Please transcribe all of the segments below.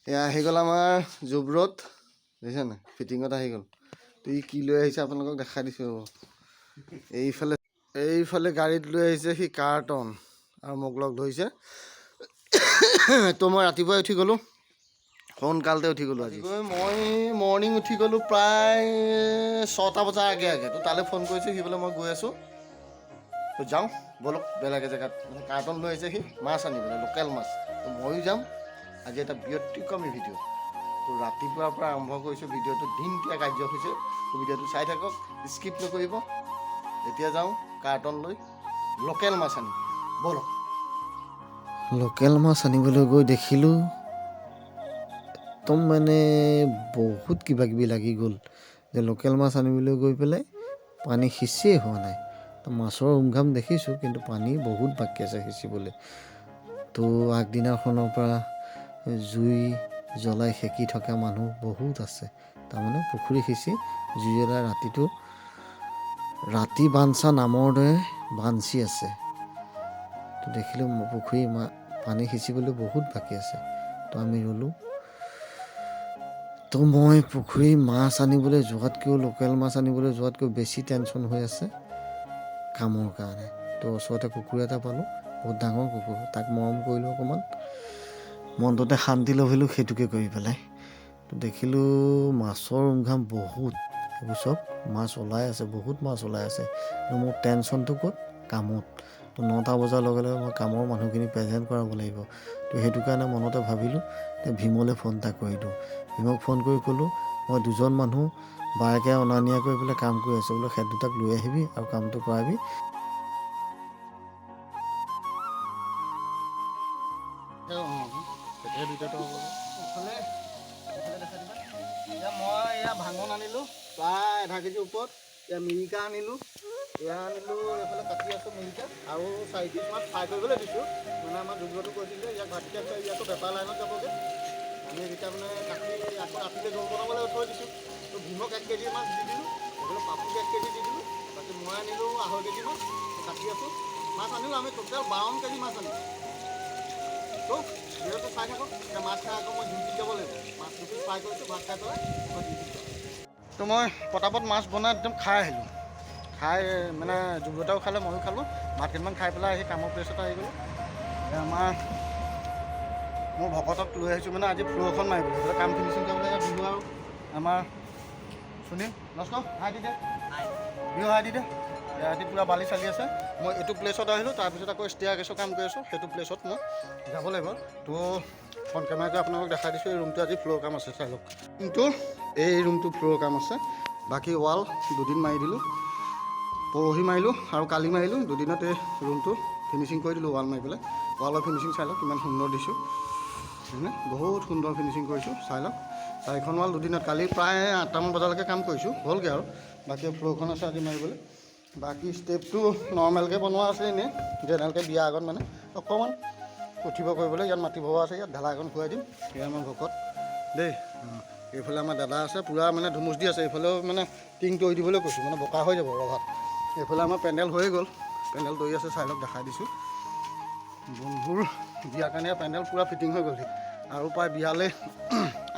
এয়া আহি গ'ল আমাৰ জুব্ৰত দেখিছে নাই ফিটিঙত আহি গ'ল। তুই কি লৈ আহিছে আপোনালোকক দেখাই দিছোঁ। এইফালে গাড়ীত লৈ আহিছে সি কাৰ্টন আৰু মোক লগ ধৰিছে। তো মই ৰাতিপুৱাই উঠি গ'লোঁ, সোনকালতে উঠি গ'লোঁ। আজি মই মৰ্ণিং উঠি গ'লোঁ প্ৰায় 6টা বজাৰ আগে আগে। তো তালৈ ফোন কৰিছোঁ, সি বোলে মই গৈ আছোঁ, তো যাওঁ ব'লক বেলেগ জেগাত। মানে কাৰ্টন লৈ আহিছে সি মাছ আনিবলৈ, লোকেল মাছ। তো ময়ো যাম। আজি এটা ব্যতিক্ৰমী ভিডিঅ'। তো ৰাতিপুৱাৰ পৰা আৰম্ভ কৰিছোঁ ভিডিঅ'টো, দিনতীয়া কাৰ্যসূচী। ভিডিঅ'টো চাই থাকক, স্কিপ নকৰিব। এতিয়া যাওঁ কাৰ্টন লৈ লোকেল মাছ আনিম, ব'লক। লোকেল মাছ আনিবলৈ গৈ দেখিলোঁ একদম মানে বহুত কিবা কিবি লাগি গ'ল। যে লোকেল মাছ আনিবলৈ গৈ পেলাই পানী সিঁচিয়ে হোৱা নাই। তো মাছৰ উমঘাম দেখিছোঁ, কিন্তু পানী বহুত বাকী আছে সিঁচিবলৈ। তো আগদিনাখনৰ পৰা জুই জ্বলাই সেকি থকা মানুহ বহুত আছে। তাৰমানে পুখুৰী সিঁচি জুই জ্বলাই ৰাতি বাঞ্চা নামৰ দৰে বাঞ্চি আছে। তো দেখিলোঁ পুখুৰী পানী সিঁচিবলৈ বহুত বাকী আছে। তো আমি ৰ'লোঁ। তো মই পুখুৰী মাছ আনিবলৈ যোৱাতকৈও, লোকেল মাছ আনিবলৈ যোৱাতকৈ বেছি টেনশ্যন হৈ আছে কামৰ কাৰণে। তো ওচৰতে কুকুৰ এটা পালোঁ, বহুত ডাঙৰ কুকুৰ। তাক মৰম কৰিলোঁ অকণমান, মনটোতে শান্তি ল'ভিলোঁ সেইটোকে কৰি পেলাই। তো দেখিলোঁ মাছৰ উমঘাম বহুত, এইবোৰ চব মাছ ওলাই আছে, বহুত মাছ ওলাই আছে। মোৰ টেনশ্যনটো ক'ত? কামত। তো 9টা বজাৰ লগে লগে মই কামৰ মানুহখিনি প্ৰেজেণ্ট কৰাব লাগিব। তো সেইটো কাৰণে মনতে ভাবিলোঁ ভীমলৈ ফোন এটা কৰি দিওঁ। ভীমক ফোন কৰি ক'লোঁ, মই 2জন মানুহ বায়েকে অনা নিয়া কৰি পেলাই কাম কৰি আছোঁ, বোলে সেই দুটাক লৈ আহিবি আৰু কামটো কৰাবি। মই এয়া ভাঙন আনিলোঁ প্ৰায় 1/2 কেজি ওপৰত। এয়া মিৰিকা আনিলোঁ, এয়া আনিলোঁ। এইফালে কাটি আছোঁ মিৰিকা আৰু 4 পিচ মাছ ফ্ৰাই কৰিবলৈ দিছোঁ। মানে আমাৰ দুৰ্গটো কৈছিল যে ইয়াক ভাতকৈ আছে, ইয়াতো বেপাৰ লাইনত যাবগৈ। আমি এতিয়া মানে কাটি আকৌ ৰাতিলৈ জোল বনাবলৈ থৈ দিছোঁ। তো ভীমক 1 কেজি মাছ দি দিলোঁ, এইফালে পাপুক 1 কেজি দি দিলোঁ। বাকী মই আনিলোঁ 2.5 কেজি মাছ, কাটি আছোঁ। মাছ আনিলোঁ আমি টোটেল 52 কেজি মাছ আনিলোঁ। তো ভিডিঅ'টো চাই থাকক। এতিয়া মাছ খাই আকৌ মই ডিউটিত যাব লাগিব। মাছ দুপিচ ফ্ৰাই কৰিছোঁ, ভাত খাই পেলাই আকৌ ডিউটিত যাম। তো মই পটাপট মাছ বনাই একদম খাই আহিলোঁ। খাই মানে জুব্ৰতাও খালে, ময়ো খালোঁ। ভাত কেইটামান খাই পেলাই আহি কামৰ প্লেচত আহি গ'লোঁ। মোৰ ভকতক লৈ আহিছোঁ মানে আজি ফ্ল' এখন মাৰিবলৈ, সেইফালে কাম ফিনিচিং কৰিবলৈ। বিহু আৰু আমাৰ সুনীল নস্কৰ হাই দি দে, বিহু হাই দি দে। ৰাতি পূৰা বালি চালি আছে। মই এইটো প্লেচত আহিলোঁ, তাৰপিছত আকৌ ষ্টেয়াৰ কেছৰ কাম কৰি আছোঁ। সেইটো প্লেচত মই যাব লাগিব। তো ফ্ৰণ্ট কেমেৰাকৈ আপোনালোকক দেখাই দিছোঁ। এই ৰুমটো আজি ফ্ল'ৰ কাম আছে, চাই লওক। কিন্তু এই ৰুমটো ফ্ল'ৰ কাম আছে। বাকী ৱাল 2 দিন মাৰি দিলোঁ, পৰহি মাৰিলোঁ আৰু কালি মাৰিলোঁ। 2 দিনত এই ৰুমটো ফিনিচিং কৰি দিলোঁ ৱাল মাৰি পেলাই। ৱালৰ ফিনিচিং চাই লওক কিমান সুন্দৰ দিছোঁ, বহুত সুন্দৰ ফিনিচিং কৰিছোঁ, চাই লওক। 4খন ৱাল 2 দিনত, কালি প্ৰায় 8টামান বজালৈকে কাম কৰিছোঁ, হ'লগৈ আৰু। বাকী ফ্ল'ৰখন আছে আজি মাৰিবলৈ। বাকী ষ্টেপটো নৰ্মেলকৈ বনোৱা আছে, এনেই জেনেৰেলকৈ বিয়া আগত মানে অকণমান উঠিব কৰিবলৈ। ইয়াত মাটি ভৰোৱা আছে, ইয়াত ঢালাইখন খুৱাই দিম। সেয়া আমাৰ ভকত দেই। এইফালে আমাৰ দাদা আছে, পূৰা মানে ধুমুচ দি আছে। এইফালেও মানে টিং তৰি দিবলৈ কৈছোঁ, মানে বোকা হৈ যাব ৰভাত। এইফালে আমাৰ পেণ্ডেল হৈয়ে গ'ল, পেণ্ডেল তৰি আছে, চাই লওক, দেখাই দিছোঁ। বন্ধুৰ বিয়াৰ কাৰণে পেণ্ডেল পূৰা ফিটিং হৈ গ'লহি। আৰু প্ৰায় বিয়ালৈ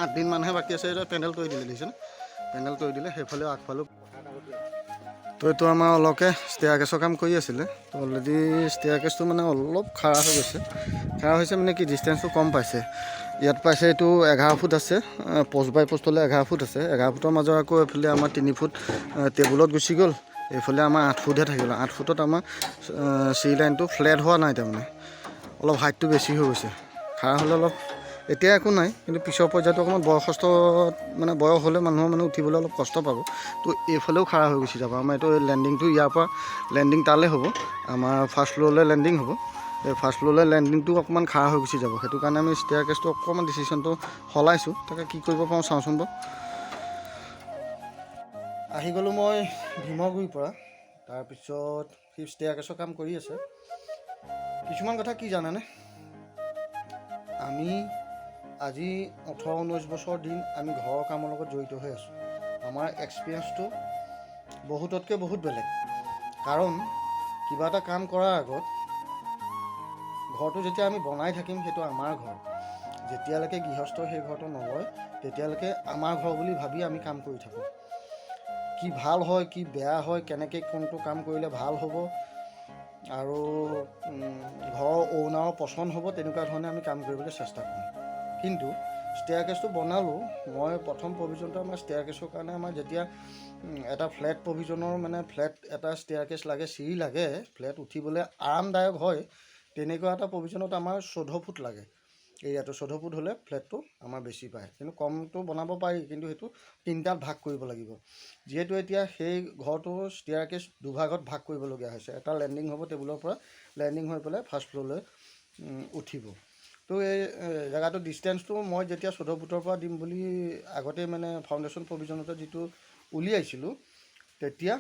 8 দিন মানহে বাকী আছে। পেণ্ডেল তৰি দিলে, দেখিছেনে? পেণ্ডেল তৰি দিলে। সেইফালেও আগফালেও। তো এইটো আমাৰ অলকে ষ্টেয়াৰ কেছৰ কাম কৰি আছিলে। তো অলৰেডি ষ্টেয়াৰ কেছটো মানে অলপ খাৰা হৈ গৈছে। খাৰা হৈছে মানে কি, ডিষ্টেঞ্চটো কম পাইছে। ইয়াত পাইছে এইটো 11 ফুট আছে, পষ্ট বাই পষ্টলৈ 11 ফুট আছে। 11 ফুটৰ মাজৰ আকৌ এইফালে আমাৰ 3 ফুট টেবুলত গুচি গ'ল। এইফালে আমাৰ 8 ফুটহে থাকিল। 8 ফুটত আমাৰ চিৰি লাইনটো ফ্লেট হোৱা নাই, তাৰমানে অলপ হাইটটো বেছি হৈ গৈছে। খাৰা হ'লে অলপ, এতিয়া একো নাই, কিন্তু পিছৰ পৰ্যায়টো অকণমান বয়সস্থ মানে বয়স হ'লে মানুহৰ মানে উঠিবলৈ অলপ কষ্ট পাব। তো এইফালেও খাৰা হৈ গুচি যাব। আমাৰ এইটো লেণ্ডিংটো ইয়াৰ পৰা লেণ্ডিং তালৈ হ'ব, আমাৰ ফাৰ্ষ্ট ফ্ল'ৰলৈ লেণ্ডিং হ'ব। এই ফাৰ্ষ্ট ফ্ল'ৰলৈ লেণ্ডিংটো অকণমান খাৰা হৈ গুচি যাব। সেইটো কাৰণে আমি ষ্টেয়াৰ কেছটো অকণমান ডিচিশ্যনটো সলাইছোঁ। তাকে কি কৰিব পাৰোঁ চাওঁচোন বাৰু। আহি গ'লোঁ মই ভীমগুৰিৰ পৰা। তাৰপিছত সি ষ্টেয়াৰ কেছৰ কাম কৰি আছে। কিছুমান কথা কি জানেনে, আমি আজি 18-19 বছৰ দিন আমি ঘৰৰ কামৰ লগত জড়িত হৈ আছোঁ। আমাৰ এক্সপিৰিয়েঞ্চটো বহুততকৈ বহুত বেলেগ। কাৰণ কিবা এটা কাম কৰাৰ আগত ঘৰটো যেতিয়া আমি বনাই থাকিম, সেইটো আমাৰ ঘৰ। যেতিয়ালৈকে গৃহস্থ সেই ঘৰটো নলয় তেতিয়ালৈকে আমাৰ ঘৰ বুলি ভাবি আমি কাম কৰি থাকোঁ। কি ভাল হয় কি বেয়া হয়, কেনেকৈ কোনটো কাম কৰিলে ভাল হ'ব আৰু ঘৰৰ অ'নাৰৰ পচন্দ হ'ব, তেনেকুৱা ধৰণে আমি কাম কৰিবলৈ চেষ্টা কৰোঁ। কিন্তু ষ্টেয়াৰকেছটো বনালোঁ মই প্ৰথম প্ৰভিজনটো আমাৰ ষ্টেয়াৰকেছৰ কাৰণে আমাৰ যেতিয়া এটা ফ্লেট প্ৰভিজনৰ মানে ফ্লেট এটা ষ্টেয়াৰকেছ লাগে, চিৰি লাগে, ফ্লেট উঠিবলৈ আৰামদায়ক হয়, তেনেকুৱা এটা প্ৰভিজনত আমাৰ 14 ফুট লাগে। এৰিয়াটো 14 ফুট হ'লে ফ্লেটটো আমাৰ বেছি পায়, কিন্তু কমটো বনাব পাৰি, কিন্তু সেইটো 3টাত ভাগ কৰিব লাগিব। যিহেতু এতিয়া সেই ঘৰটো ষ্টেয়াৰকেছ দুভাগত ভাগ কৰিবলগীয়া হৈছে। এটা লেণ্ডিং হ'ব, টেবুলৰ পৰা লেণ্ডিং হৈ পেলাই ফাৰ্ষ্ট ফ্ল'ৰলৈ উঠিব। তো এই জেগাটো ডিষ্টেঞ্চটো মই যেতিয়া 14 ফুটৰ পৰা দিম বুলি আগতে মানে ফাউণ্ডেশ্যন প্ৰভিজনতে যিটো উলিয়াইছিলোঁ, তেতিয়া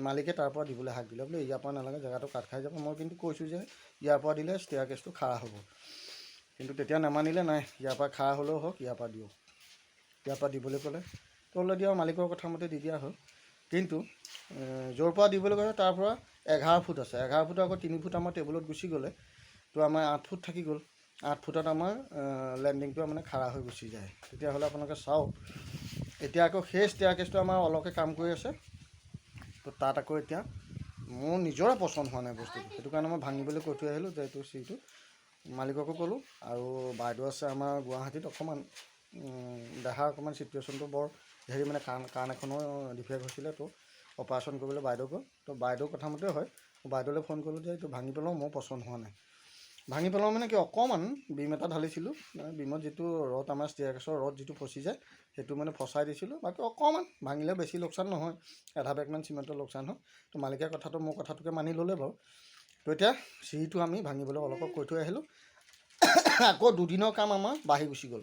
মালিকে তাৰ পৰা দিবলৈ হাক দিলে, বোলে ইয়াৰ পৰা নালাগে, জেগাটো কাট খাই যাব। মই কিন্তু কৈছোঁ যে ইয়াৰ পৰা দিলে ষ্টেয়াৰকেছটো খাৰা হ'ব, কিন্তু তেতিয়া নামানিলে। নাই, ইয়াৰ পৰা খাৰা হ'লেও হওক, ইয়াৰ পৰা দিয়ক। ইয়াৰ পৰা দিবলৈ ক'লে তো অলৰেডি আৰু মালিকৰ কথা মতে দি দিয়া হ'ল। কিন্তু য'ৰ পৰা দিবলৈ কৈছে তাৰ পৰা 11 ফুট আছে। 11 ফুটৰ আকৌ 3 ফুট আমাৰ টেবুলত গুচি গ'লে তো আমাৰ 8 ফুট থাকি গ'ল। 8 ফুটত আমাৰ লেণ্ডিংটো মানে খাৰা হৈ গুচি যায়। তেতিয়াহ'লে আপোনালোকে চাওক, এতিয়া আকৌ সেই ষ্টেয়াৰকেছটো আমাৰ অলপকৈ কাম কৰি আছে। তো তাত আকৌ এতিয়া মোৰ নিজৰে পচন্দ হোৱা নাই বস্তুটো, সেইটো কাৰণে মই ভাঙিবলৈ কৈ থৈ আহিলোঁ যে এইটো চিৰিটো মালিককো ক'লোঁ। আৰু বাইদেউ আছে আমাৰ গুৱাহাটীত, অকণমান দেহাৰ অকণমান চিটুৱেশ্যনটো বৰ হেৰি, মানে কাণ এখনৰ ডিফেক্ট হৈছিলে, তো অপাৰেশ্যন কৰিবলৈ বাইদেউ গ'ল। তো বাইদেউৰ কথা মতে হয়, বাইদেউলৈ ফোন কৰিলোঁ যে এইটো ভাঙি পেলাওঁ, মোৰ পচন্দ হোৱা নাই। ভাঙি পেলাওঁ মানে কি, অকণমান বিম এটা ঢালিছিলোঁ, বিমত যিটো ৰড আমাৰ ষ্টেয়াৰকেছৰ ৰড যিটো ফচি যায়, সেইটো মানে ফচাই দিছিলোঁ। বাকী অকণমান ভাঙিলে বেছি লোকচান নহয়, আধা বেগমান চিমেণ্টৰ লোকচান হয়। তো মালিকে কথাটো মোৰ কথাটোকে মানি ল'লে বাৰু। তো এতিয়া চিৰিটো আমি ভাঙিবলৈ অলপ কৈ থৈ আহিলোঁ। আকৌ দুদিনৰ কাম আমাৰ বাঢ়ি গুচি গ'ল।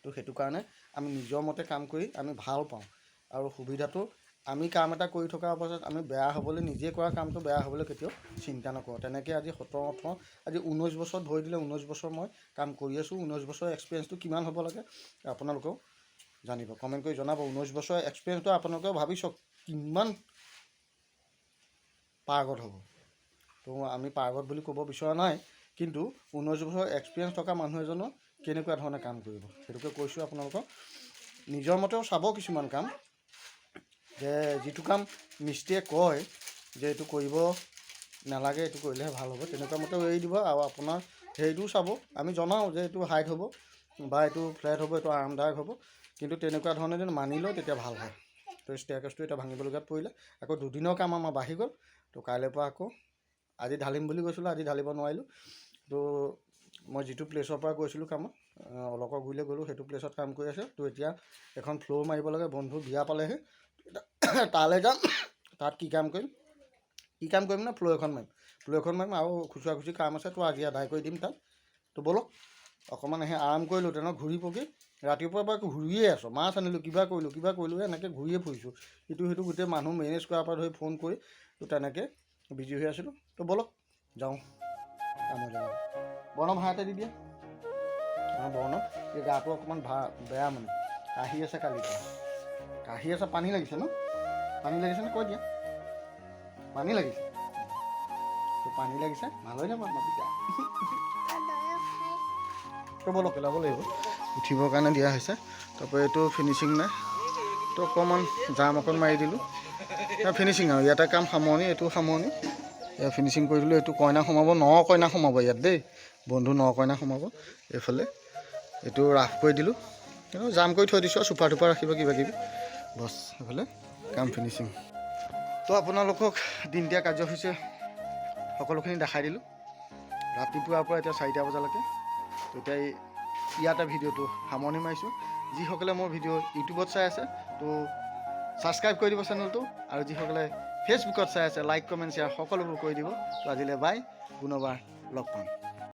তো সেইটো কাৰণে আমি নিজৰ মতে কাম কৰি আমি ভাল পাওঁ, আৰু সুবিধাটো আমি কাম এটা কৰি থকা অৱস্থাত আমি বেয়া হ'বলৈ, নিজে কৰা কামটো বেয়া হ'বলৈ কেতিয়াও চিন্তা নকৰোঁ। তেনেকৈ আজি 17-18 আজি 19 বছৰ ধৰি দিলে, 19 বছৰ মই কাম কৰি আছোঁ। 19 বছৰৰ এক্সপিৰিয়েঞ্চটো কিমান হ'ব লাগে আপোনালোকেও জানিব, কমেণ্ট কৰি জনাব। 19 বছৰৰ এক্সপিৰিয়েঞ্চটো আপোনালোকেও ভাবি চাওক কিমান পাৰ্গত হ'ব। তো আমি পাৰ্গত বুলি ক'ব বিচৰা নাই, কিন্তু 19 বছৰ এক্সপিৰিয়েঞ্চ থকা মানুহ এজনৰ কেনেকুৱা ধৰণে কাম কৰিব, সেইটোকে কৈছোঁ আপোনালোকক। নিজৰ মতেও চাব কিছুমান কাম, যে যিটো কাম মিস্ত্ৰীয়ে কয় যে এইটো কৰিব নালাগে, এইটো কৰিলেহে ভাল হ'ব, তেনেকুৱা মতেও এৰি দিব। আৰু আপোনাৰ হেৰিটোও চাব, আমি জনাওঁ যে এইটো হাইট হ'ব বা এইটো ফ্লেট হ'ব, এইটো আৰামদায়ক হ'ব, কিন্তু তেনেকুৱা ধৰণে যদি মানি লয় তেতিয়া ভাল হয়। তো ষ্টেয়াৰকেছটো এতিয়া ভাঙিবলগীয়াত পৰিলে, আকৌ দুদিনৰ কাম আমাৰ বাঢ়ি গ'ল। তো কাইলৈৰ পৰা আকৌ, আজি ঢালিম বুলি কৈছিলোঁ, আজি ঢালিব নোৱাৰিলোঁ। তো মই যিটো প্লেচৰ পৰা গৈছিলোঁ কামত, অলকৰ গুৰিলৈ গ'লোঁ, সেইটো প্লেচত কাম কৰি আছে। তো এতিয়া এখন ফ্ল'ৰ মাৰিব লাগে, বন্ধু বিয়া পালেহি, তালৈ যাম। তাত কি কাম কৰিম না, ফ্ল'ৰ এখন মাৰিম আৰু খুচুৰা খুচৰি কাম আছে। তো আজি আদায় কৰি দিম তাত। তো ব'লক অকণমান আৰাম কৰিলোঁ, তেনেকৈ ঘূৰি পকি ৰাতিপুৱাৰ পৰা ঘূৰিয়ে আছোঁ। মাছ আনিলোঁ, কিবা কৰিলোঁ, এনেকৈ ঘূৰিয়ে ফুৰিছোঁ, ইটো সিটো গোটেই মানুহ মেনেজ কৰাৰ পৰা ধৰি ফোন কৰি, তো তেনেকৈ বিজি হৈ আছিলোঁ। তো ব'লক যাওঁ কামলৈ। বৰ্ণ ভাড়াতে দি দিয়া। বৰ্ণ এই গাটো অকণমান বেয়া, মানে কাহি আছে, কালিৰ পৰা কাহি আছে। পানী লাগিছে ন? পানী লাগিছে নে কৈ দিয়া। পানী লাগিছে, তো পানী লাগিছে, ভাল হৈ যাব আপোনাৰ বিয়া। তো ব'লক পেলাব লাগিব, উঠিবৰ কাৰণে দিয়া হৈছে। তাৰপৰা এইটো ফিনিচিং নাই, তো অকণমান জাম অকণ মাৰি দিলোঁ। ফিনিচিং আৰু ইয়াতে কাম সামৰণি, এইটো সামৰণি, ইয়াত ফিনিচিং কৰি দিলোঁ। এইটো কইনা সোমাব, 9 কইনা সোমাব ইয়াত দেই, বন্ধু 9 কইনা সোমাব। এইফালে এইটো ৰাফ কৰি দিলোঁ, কিন্তু জাম কৰি থৈ দিছোঁ আৰু চুপাৰ টুপাৰ ৰাখিব কিবা কিবি, বছ। এইফালে কাম ফিনিচিং। তো আপোনালোকক দিনতীয়া কাৰ্যসূচী সকলোখিনি দেখাই দিলোঁ, ৰাতিপুৱাৰ পৰা এতিয়া 4টা বজালৈকে। তো এতিয়া ইয়াতে ভিডিঅ'টো সামৰণি মাৰিছোঁ। যিসকলে মোৰ ভিডিঅ' ইউটিউবত চাই আছে, তো ছাবস্ক্ৰাইব কৰি দিব চেনেলটো, আৰু যিসকলে ফেচবুকত চাই আছে, লাইক কমেণ্ট শ্বেয়াৰ সকলোবোৰ কৰি দিব। তো আজিলৈ বাই, পুনৰবাৰ লগ পাম।